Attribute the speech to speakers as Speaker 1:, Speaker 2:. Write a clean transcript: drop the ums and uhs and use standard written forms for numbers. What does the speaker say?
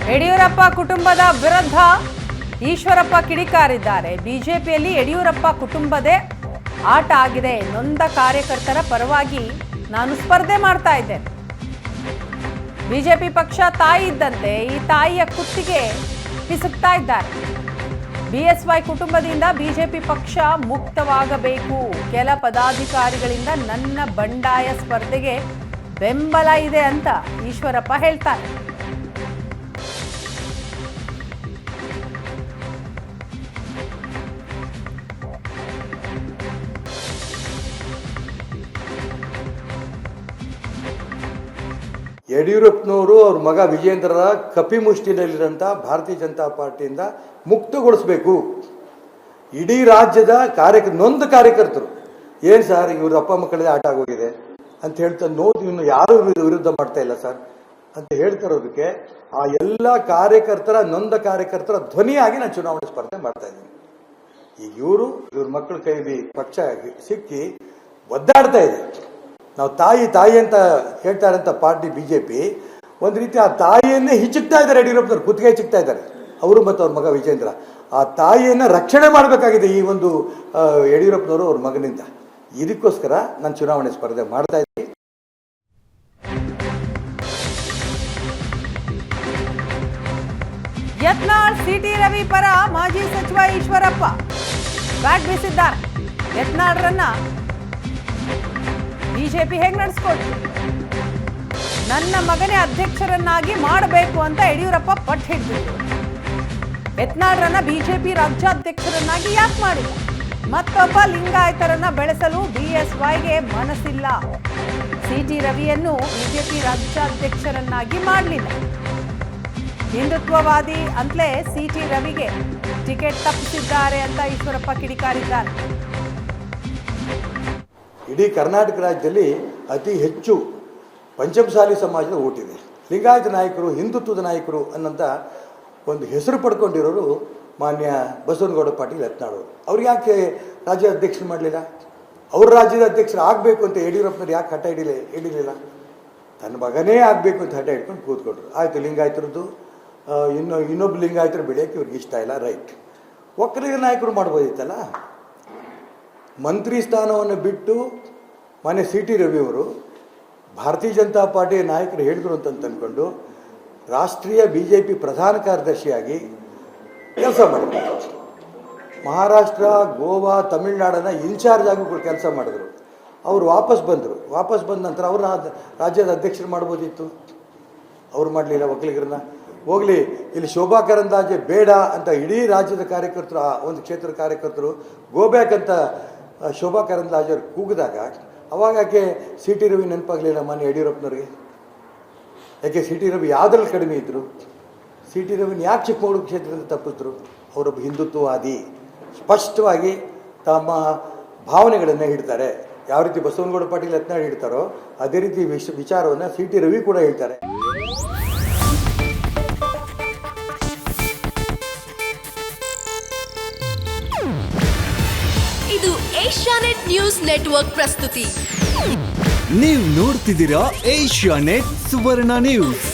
Speaker 1: ಯಡಿಯೂರಪ್ಪ ಕುಟುಂಬದ ವಿರುದ್ಧ ಈಶ್ವರಪ್ಪ ಕಿಡಿಕಾರಿದ್ದಾರೆ. ಬಿಜೆಪಿಯಲ್ಲಿ ಯಡಿಯೂರಪ್ಪ ಕುಟುಂಬದೇ ಆಟ ಆಗಿದೆ. ನೊಂದ ಕಾರ್ಯಕರ್ತರ ಪರವಾಗಿ ನಾನು ಸ್ಪರ್ಧೆ ಮಾಡ್ತಾ ಇದ್ದೇನೆ. ಬಿಜೆಪಿ ಪಕ್ಷ ತಾಯಿ ಇದ್ದಂತೆ ಈ ತಾಯಿಯ ಕುತ್ತಿಗೆ ಹಿಸುಕ್ತಾ ಇದ್ದಾರೆ. ಬಿಎಸ್ವೈ ಕುಟುಂಬದಿಂದ ಬಿಜೆಪಿ ಪಕ್ಷ ಮುಕ್ತವಾಗಬೇಕು. ಕೆಲ ಪದಾಧಿಕಾರಿಗಳಿಂದ ನನ್ನ ಬಂಡಾಯ ಸ್ಪರ್ಧೆಗೆ ಬೆಂಬಲ ಇದೆ ಅಂತ ಈಶ್ವರಪ್ಪ ಹೇಳ್ತಾರೆ.
Speaker 2: ಯಡಿಯೂರಪ್ಪನವರು ಅವ್ರ ಮಗ ವಿಜೇಂದ್ರರ ಕಪಿಮುಷ್ಟಿನಲ್ಲಿರೋಂಥ ಭಾರತೀಯ ಜನತಾ ಪಾರ್ಟಿಯಿಂದ ಮುಕ್ತಗೊಳಿಸಬೇಕು. ಇಡೀ ರಾಜ್ಯದ ನೊಂದ ಕಾರ್ಯಕರ್ತರು ಏನು ಸರ್ ಇವ್ರ ಅಪ್ಪ ಮಕ್ಕಳದೇ ಆಟ ಆಗೋಗಿದೆ ಅಂತ ಹೇಳ್ತಾ ನೋಡಿ, ಇನ್ನು ಯಾರು ವಿರುದ್ಧ ಮಾಡ್ತಾ ಇಲ್ಲ ಸರ್ ಅಂತ ಹೇಳ್ತಿರೋದಕ್ಕೆ ಆ ಎಲ್ಲ ನೊಂದ ಕಾರ್ಯಕರ್ತರ ಧ್ವನಿಯಾಗಿ ನಾನು ಚುನಾವಣೆ ಸ್ಪರ್ಧೆ ಮಾಡ್ತಾ ಇದ್ದೀನಿ. ಈಗ ಇವ್ರ ಮಕ್ಕಳ ಕೈಲಿ ಪಕ್ಷ ಸಿಕ್ಕಿ ಒದ್ದಾಡ್ತಾ ಇದೆ. ನಾವು ತಾಯಿ ಅಂತ ಹೇಳ್ತಾರೆ ಅಂತ ಪಾರ್ಟಿ ಬಿಜೆಪಿ ಒಂದು ರೀತಿ ಆ ತಾಯಿಯನ್ನೇ ಹಿಚ್ಚುಕ್ತಾ ಇದ್ದಾರೆ. ಯಡಿಯೂರಪ್ಪನವ್ರು ಕುತ್ತಿಗೆ ಹಿಚ್ಚುಕ್ತಾ ಇದ್ದಾರೆ, ಅವರು ಮತ್ತು ಅವ್ರ ಮಗ ವಿಜೇಂದ್ರ. ಆ ತಾಯಿಯನ್ನ ರಕ್ಷಣೆ ಮಾಡಬೇಕಾಗಿದೆ ಈ ಒಂದು ಯಡಿಯೂರಪ್ಪನವರು ಅವ್ರ ಮಗನಿಂದ. ಇದಕ್ಕೋಸ್ಕರ ನಾನು ಚುನಾವಣೆ ಸ್ಪರ್ಧೆ ಮಾಡ್ತಾ ಇದ್ದೀನಿ.
Speaker 1: ಯತ್ನಾಳ್ ಸಿಟಿ ರವಿ ಪರ ಮಾಜಿ ಸಚಿವ ಈಶ್ವರಪ್ಪ ಬ್ಯಾಟ್ ಬೀಸಿದ್ದಾರೆ. ಯತ್ನಾಳ್ರನ್ನ ಬಿಜೆಪಿ ಹೇಗೆ ನಡೆಸ್ಕೊಳ್ತು, ನನ್ನ ಮಗನೇ ಅಧ್ಯಕ್ಷರನ್ನಾಗಿ ಮಾಡಬೇಕು ಅಂತ ಯಡಿಯೂರಪ್ಪ ಪಟ್ಟು ಹಿಡಿದಿದ್ರು. ಯತ್ನಾಳ್ರನ್ನ ಬಿಜೆಪಿ ರಾಜ್ಯಾಧ್ಯಕ್ಷರನ್ನಾಗಿ ಯಾಕೆ ಮಾಡಿಲ್ಲ? ಮತ್ತೊಬ್ಬ ಲಿಂಗಾಯತರನ್ನ ಬೆಳೆಸಲು ಬಿಎಸ್ವೈಗೆ ಮನಸ್ಸಿಲ್ಲ. ಸಿಟಿ ರವಿಯನ್ನು ಬಿಜೆಪಿ ರಾಜ್ಯಾಧ್ಯಕ್ಷರನ್ನಾಗಿ ಮಾಡಲಿಲ್ಲ. ಹಿಂದುತ್ವವಾದಿ ಅಂತಲೇ ಸಿಟಿ ರವಿಗೆ ಟಿಕೆಟ್ ತಪ್ಪಿಸಿದ್ದಾರೆ ಅಂತ ಈಶ್ವರಪ್ಪ ಕಿಡಿಕಾರಿದ್ದಾರೆ.
Speaker 2: ಇಡೀ ಕರ್ನಾಟಕ ರಾಜ್ಯದಲ್ಲಿ ಅತಿ ಹೆಚ್ಚು ಪಂಚಮಸಾಲಿ ಸಮಾಜದ ಓಟಿದೆ. ಲಿಂಗಾಯತ ನಾಯಕರು, ಹಿಂದುತ್ವದ ನಾಯಕರು ಅನ್ನೋಂಥ ಒಂದು ಹೆಸರು ಪಡ್ಕೊಂಡಿರೋರು ಮಾನ್ಯ ಬಸವನಗೌಡ ಪಾಟೀಲ್ ಯತ್ನಾಳ್ ಅವರು. ಅವ್ರು ಯಾಕೆ ರಾಜ್ಯ ಅಧ್ಯಕ್ಷರು ಮಾಡಲಿಲ್ಲ? ಅವ್ರ ರಾಜ್ಯದ ಅಧ್ಯಕ್ಷರು ಆಗಬೇಕು ಅಂತ ಯಡಿಯೂರಪ್ಪನವ್ರು ಯಾಕೆ ಹಠ ಹಿಡಿಲಿಲ್ಲ? ತನ್ನ ಮಗನೇ ಆಗಬೇಕು ಅಂತ ಹಠ ಹಿಡ್ಕೊಂಡು ಕೂತ್ಕೊಂಡ್ರು. ಆಯಿತು, ಲಿಂಗಾಯತರದ್ದು ಇನ್ನೊಬ್ಬ ಲಿಂಗಾಯತರು ಬೆಳೆಯೋಕ್ಕೆ ಇವ್ರಿಗೆ ಇಷ್ಟ ಇಲ್ಲ, ರೈಟ್. ಒಕ್ಕಲಿಗ ನಾಯಕರು ಮಾಡ್ಬೋದಿತ್ತಲ್ಲ. ಮಂತ್ರಿ ಸ್ಥಾನವನ್ನು ಬಿಟ್ಟು ಮಾನ್ಯ ಸಿಟಿ ರವಿಯವರು ಭಾರತೀಯ ಜನತಾ ಪಾರ್ಟಿಯ ನಾಯಕರು ಹೇಳಿದ್ರು ಅಂತ ಅಂದ್ಕೊಂಡು ರಾಷ್ಟ್ರೀಯ ಬಿಜೆಪಿ ಪ್ರಧಾನ ಕಾರ್ಯದರ್ಶಿಯಾಗಿ ಕೆಲಸ ಮಾಡಿದ್ರು. ಮಹಾರಾಷ್ಟ್ರ, ಗೋವಾ, ತಮಿಳುನಾಡನ್ನ ಇನ್ಚಾರ್ಜ್ ಆಗಿ ಕೆಲಸ ಮಾಡಿದ್ರು. ಅವರು ವಾಪಸ್ ಬಂದ ನಂತರ ಅವ್ರ ರಾಜ್ಯದ ಅಧ್ಯಕ್ಷರು ಮಾಡ್ಬೋದಿತ್ತು. ಅವ್ರು ಮಾಡಲಿಲ್ಲ. ಒಕ್ಕಲಿಗರನ್ನ ಹೋಗಲಿ, ಇಲ್ಲಿ ಶೋಭಾ ಕರಂದ್ಲಾಜೆ ಬೇಡ ಅಂತ ಇಡೀ ರಾಜ್ಯದ ಕಾರ್ಯಕರ್ತರು, ಒಂದು ಕ್ಷೇತ್ರದ ಕಾರ್ಯಕರ್ತರು ಗೋಬ್ಯಾಕ್ ಅಂತ ಶೋಭಾ ಕರಂದ್ಲಾಜೆ ಅವ್ರು ಕೂಗಿದಾಗ ಅವಾಗ ಯಾಕೆ ಸಿಟಿ ರವಿ ನೆನಪಾಗಲಿಲ್ಲ ಮಾನ್ಯ ಯಡಿಯೂರಪ್ಪನವ್ರಿಗೆ? ಯಾಕೆ ಸಿಟಿ ರವಿ ಯಾವುದ್ರಲ್ಲಿ ಕಡಿಮೆ ಇದ್ದರು? ಸಿಟಿ ರವಿನ ಯಾಕೆ ಚಿಕ್ಕಮಗಳೂರು ಕ್ಷೇತ್ರದಿಂದ ತಪ್ಪಿದ್ರು? ಅವರೊಬ್ಬ ಹಿಂದುತ್ವವಾದಿ, ಸ್ಪಷ್ಟವಾಗಿ ತಮ್ಮ ಭಾವನೆಗಳನ್ನು ಹಿಡ್ತಾರೆ. ಯಾವ ರೀತಿ ಬಸವನಗೌಡ ಪಾಟೀಲ್ ಯತ್ನಾಳ್ ಹಿಡ್ತಾರೋ ಅದೇ ರೀತಿ ವಿಚಾರವನ್ನು ಸಿಟಿ ರವಿ ಕೂಡ ಹೇಳ್ತಾರೆ.
Speaker 3: ಇದು ಏಷ್ಯಾನೆಟ್ ನ್ಯೂಸ್ ನೆಟ್ವರ್ಕ್ ಪ್ರಸ್ತುತಿ.
Speaker 4: ನೀವು ನೋಡ್ತಿದ್ದೀರಾ ಏಷ್ಯಾನೆಟ್ ಸುವರ್ಣ ನ್ಯೂಸ್.